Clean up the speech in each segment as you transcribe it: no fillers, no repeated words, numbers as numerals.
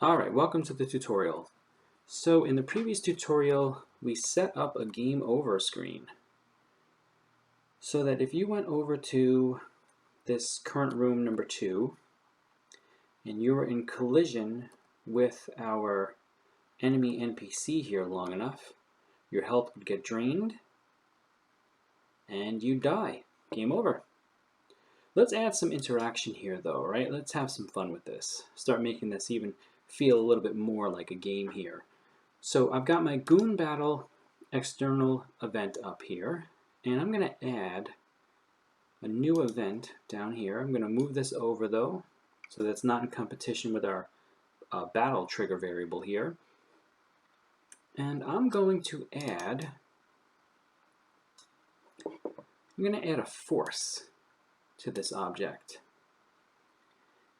Alright, welcome to the tutorial. So in the previous tutorial, we set up a game over screen so that if you went over to this current room number 2 and you were in collision with our enemy NPC here long enough, your health would get drained and you'd die. Game over. Let's add some interaction here though, right? Let's have some fun with this. Start making this even feel a little bit more like a game here. So I've got my Goon Battle external event up here, and I'm going to add a new event down here. I'm going to move this over though, so that's not in competition with our battle trigger variable here. And I'm going to add a force to this object.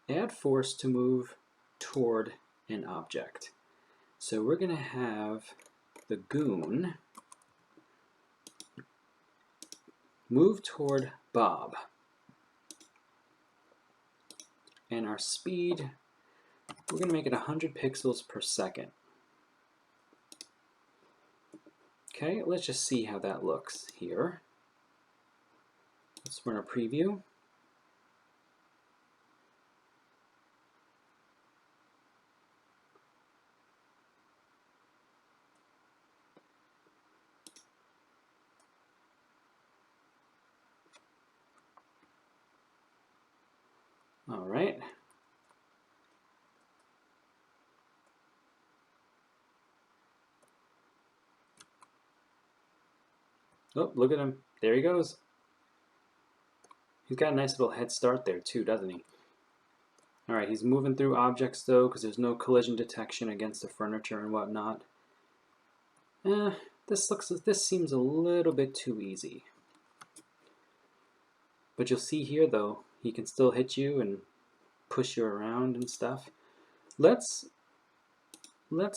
Add force to move toward an object. So we're going to have the goon move toward Bob. And our speed, we're going to make it 100 pixels per second. Okay, let's just see how that looks here. Let's run a preview. All right. Oh, look at him. There he goes. He's got a nice little head start there too, doesn't he? All right, he's moving through objects though because there's no collision detection against the furniture and whatnot. This seems a little bit too easy. But you'll see here though, he can still hit you and push you around and stuff. Let's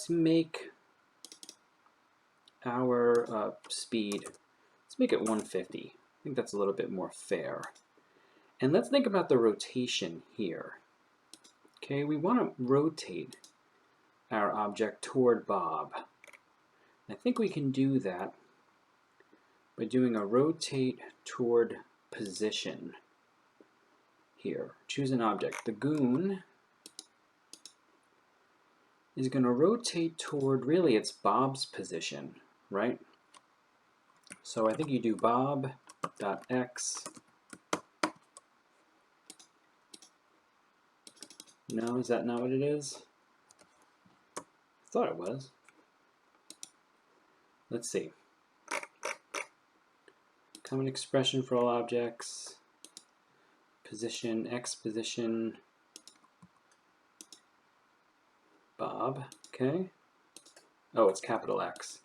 make our speed, let's make it 150. I think that's a little bit more fair. And let's think about the rotation here. Okay, we want to rotate our object toward Bob. I think we can do that by doing a rotate toward position here. Choose an object. The goon is going to rotate toward, really it's Bob's position, right? So I think you do bob.x. No, is that not what it is? I thought it was. Let's see. Common expression for all objects. Position, x position, Bob, okay. Oh, it's capital X.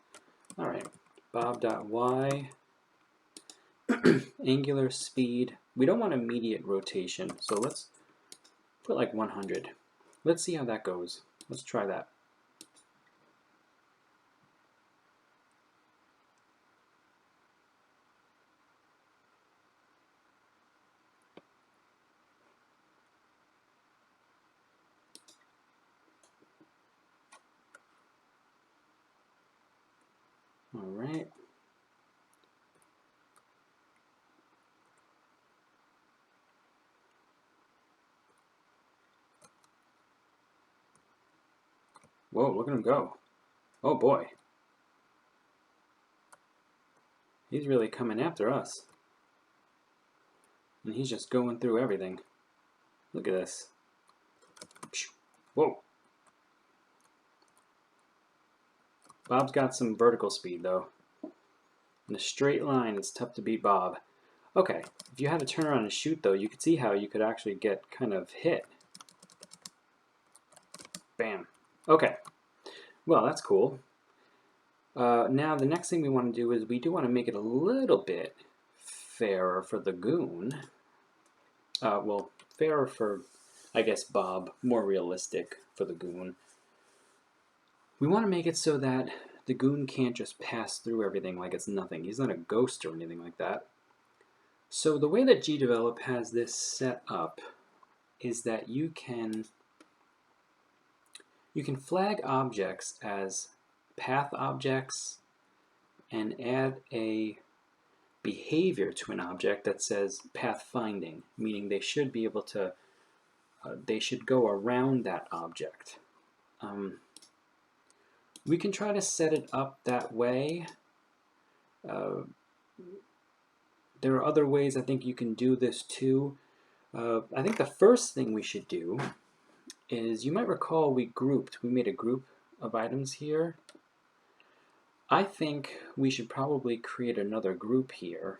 All right, bob.y, angular speed. We don't want immediate rotation, so let's put like 100. Let's see how that goes. Let's try that. All right. Whoa, look at him go. Oh boy. He's really coming after us. And he's just going through everything. Look at this. Whoa. Bob's got some vertical speed though. In a straight line, it's tough to beat Bob. Okay, if you had to turn around and shoot though, you could see how you could actually get kind of hit. Bam. Okay, well that's cool. Now the next thing we want to do is we do want to make it a little bit fairer for the goon. Well, fairer for, I guess, Bob, more realistic for the goon. We want to make it so that the goon can't just pass through everything like it's nothing. He's not a ghost or anything like that. So the way that GDevelop has this set up is that you can You can flag objects as path objects and add a behavior to an object that says path finding, meaning they should be able to, they should go around that object. We can try to set it up that way. There are other ways I think you can do this too. I think the first thing we should do is, you might recall we made a group of items here. I think we should probably create another group here.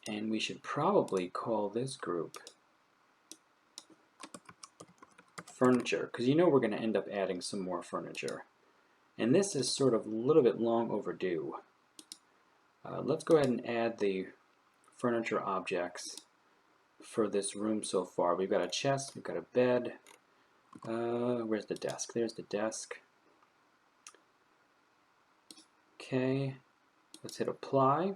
And we should probably call this group furniture, because you know we're going to end up adding some more furniture. And this is sort of a little bit long overdue. Let's go ahead and add the furniture objects for this room so far. We've got a chest, we've got a bed. Where's the desk? There's the desk. Okay, let's hit apply.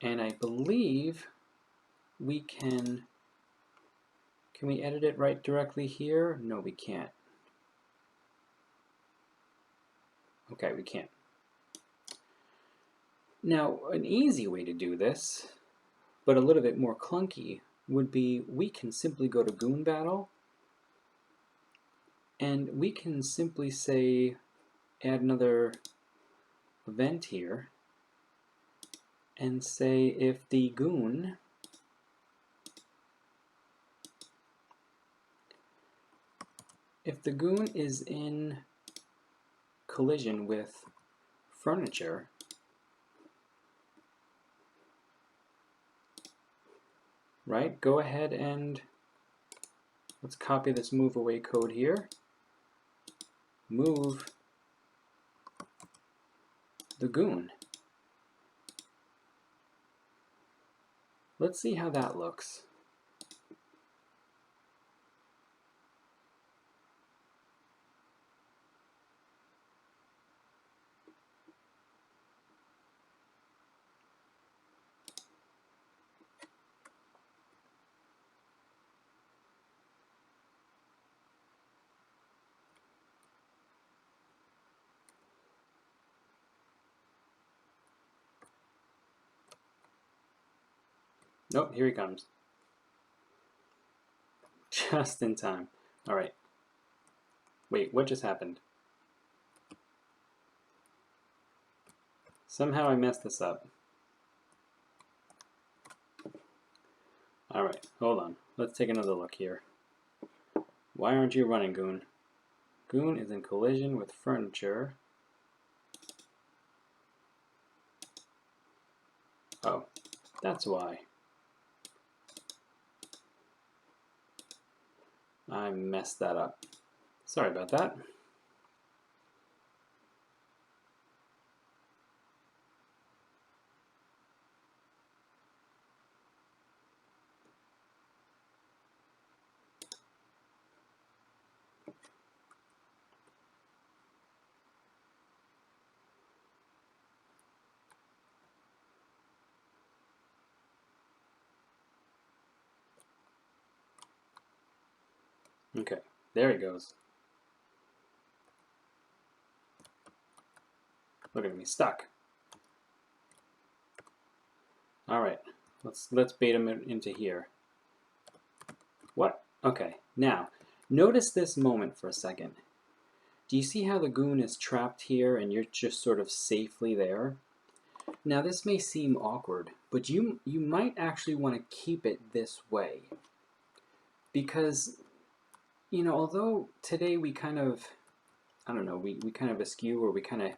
And I believe we can we edit it right directly here? No, we can't. Okay, we can't. Now, an easy way to do this, but a little bit more clunky, would be we can simply go to Goon Battle, and we can simply say, add another event here, and say if the goon is in collision with furniture, right, go ahead and let's copy this move away code here. Move the goon. Let's see how that looks. Nope, here he comes. Just in time. All right. Wait, what just happened? Somehow I messed this up. All right, hold on. Let's take another look here. Why aren't you running, Goon? Goon is in collision with furniture. Oh, that's why. I messed that up. Sorry about that. Okay, there he goes. Look at me, stuck. All right, let's bait him into here. What? Okay, now notice this moment for a second. Do you see how the goon is trapped here and you're just sort of safely there? Now this may seem awkward, but you might actually want to keep it this way, because, you know, although today we kind of, I don't know, we kind of eschew, or we kind of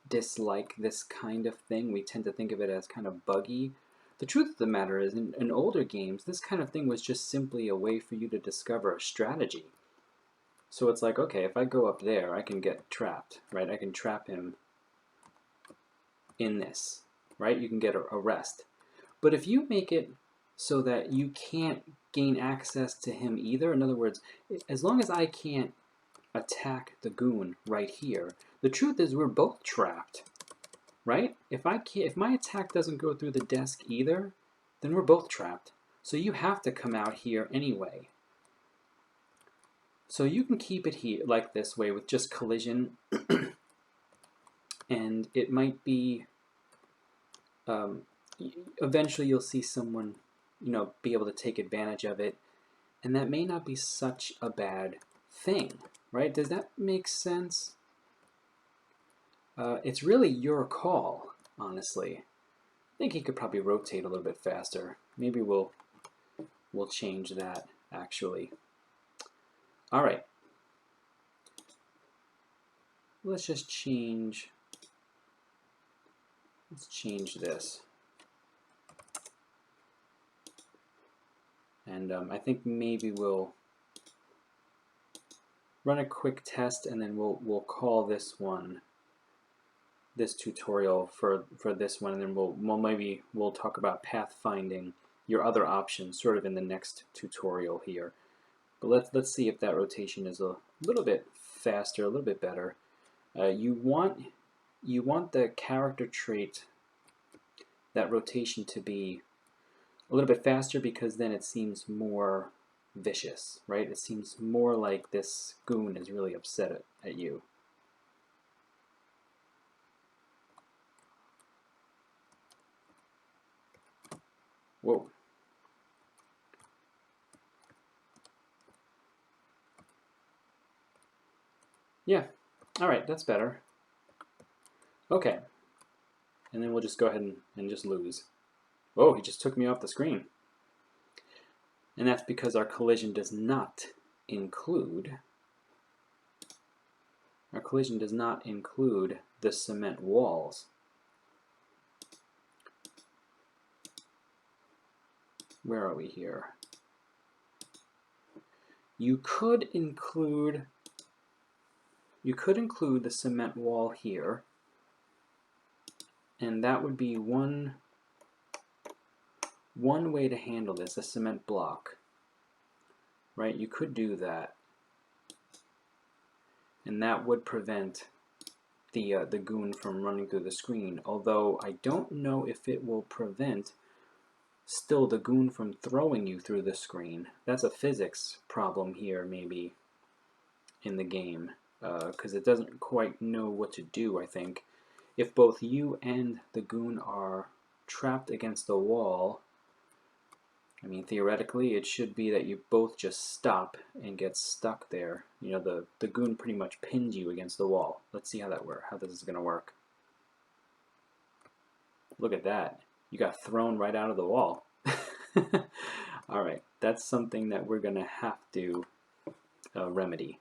dislike this kind of thing. We tend to think of it as kind of buggy. The truth of the matter is, in older games, this kind of thing was just simply a way for you to discover a strategy. So it's like, okay, if I go up there, I can get trapped, right? I can trap him in this, right? You can get a rest. But if you make it so that you can't gain access to him either, in other words, as long as I can't attack the goon right here, the truth is we're both trapped, right? If my attack doesn't go through the desk either, then we're both trapped. So you have to come out here anyway. So you can keep it here like this way with just collision, and it might be eventually you'll see someone, be able to take advantage of it, and that may not be such a bad thing, right? Does that make sense? It's really your call, honestly. I think he could probably rotate a little bit faster. Maybe we'll change that, actually. All right. Let's just change. Let's change this. And I think maybe we'll run a quick test, and then we'll call this tutorial for this one, and then maybe we'll talk about pathfinding your other options sort of in the next tutorial here. But let's see if that rotation is a little bit faster, a little bit better. You want the character trait, that rotation, to be a little bit faster, because then it seems more vicious, right? It seems more like this goon is really upset at you. Whoa. Yeah. All right, that's better. Okay. And then we'll just go ahead and just lose. Oh, he just took me off the screen. And that's because our collision does not include the cement walls. Where are we here? You could include the cement wall here, and that would be one way to handle this, a cement block. Right? You could do that. And that would prevent the goon from running through the screen, although I don't know if it will prevent still the goon from throwing you through the screen. That's a physics problem here, maybe, in the game, because it doesn't quite know what to do, I think. If both you and the goon are trapped against the wall, I mean, theoretically, it should be that you both just stop and get stuck there. The goon pretty much pins you against the wall. Let's see how this is going to work. Look at that. You got thrown right out of the wall. All right, that's something that we're going to have to remedy.